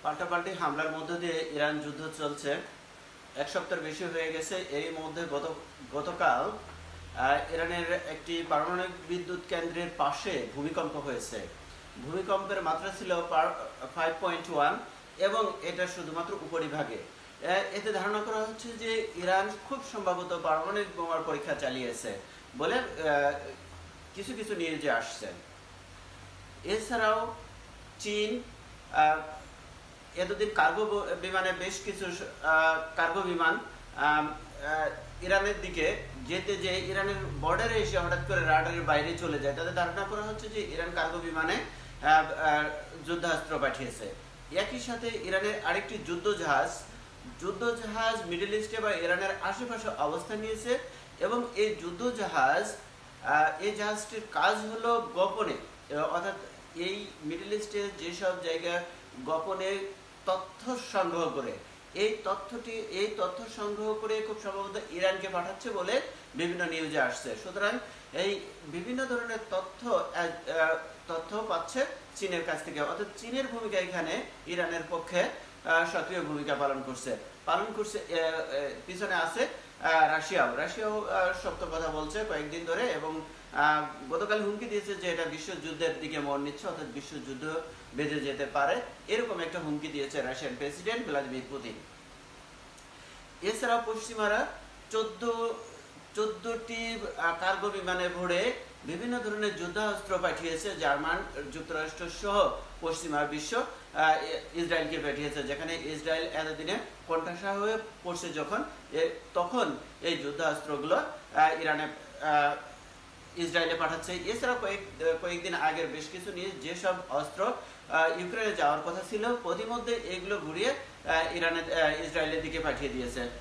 পাল্টাপাল্টি হামলার মধ্য দিয়ে ইরান যুদ্ধ চলছে, এক সপ্তাহের বেশি হয়ে গেছে। এর মধ্যে গতকাল ইরানের একটি পারমাণবিক বিদ্যুৎ কেন্দ্রের পাশে ভূমিকম্প হয়েছে। ভূমিকম্পের মাত্রা ছিল 5.1 এবং এটা শুধুমাত্র উপরিভাগে। এতে ধারণা করা হচ্ছে যে ইরান খুব সম্ভবত পারমাণবিক বোমার পরীক্ষা চালিয়েছে বলে কিছু কিছু নিউজে আসছে। এছাড়াও চীন এতদিন কার্গো বিমানে বেশ কিছু কার্গো বিমান ইরানের দিকে যেতে যে ইরানের বর্ডারে এসে হঠাৎ করে রাডারের বাইরে চলে যায়। তাদের ধারণা করা হচ্ছে যে ইরান কার্গো বিমানে যুদ্ধাস্ত্র পাঠিয়েছে। একই সাথে ইরানের আরেকটি যুদ্ধজাহাজ মিডল ইস্টে বা ইরানের আশেপাশে অবস্থান নিয়েছে এবং এই জাহাজটির কাজ হলো গোপনে, অর্থাৎ এই মিডল ইস্টে যেসব জায়গা গোপনে তথ্য সংগ্রহ করে এই তথ্য সংগ্রহ করে খুব সম্ভবত ইরানকে পাঠাচ্ছে বলে বিভিন্ন নিউজে আসছে। সুতরাং এই বিভিন্ন ধরনের তথ্য পাচ্ছে চীনের কাছ থেকে, অর্থাৎ চীনের ভূমিকা এখানে ইরানের পক্ষে সক্রিয় ভূমিকা পালন করছে। পিছনে আছে রাশিয়াও শক্ত কথা বলছে কয়েকদিন ধরে এবং গতকাল হুমকি দিয়েছে যে এটা বিশ্বযুদ্ধের দিকে মোড় নিচ্ছে, অর্থাৎ বিশ্বযুদ্ধ বেঁধে যেতে পারে, এরকম একটা হুমকি দিয়েছে রাশিয়ান প্রেসিডেন্ট ভ্লাদিমির পুতিন। এছাড়াও পশ্চিমারা 14টি কার্গো বিমানে ভরে বিভিন্ন ধরনের যুদ্ধাস্ত্র পাঠিয়েছে। জার্মান যুক্তরাষ্ট্র সহ পশ্চিমা বিশ্ব ইসরায়েলকে পাঠিয়েছে, যেখানে ইসরায়েল এতদিনে কোণঠাসা হয়ে পড়ছে তখন এই যুদ্ধাস্ত্রগুলো ইসরায়েলে পাঠাচ্ছে। এছাড়া কয়েকদিন আগের বেশ কিছু নিয়ে যেসব অস্ত্র ইউক্রেনে যাওয়ার কথা ছিল প্রতিমধ্যে এগুলো ঘুরিয়ে ইসরায়েলের দিকে পাঠিয়ে দিয়েছে।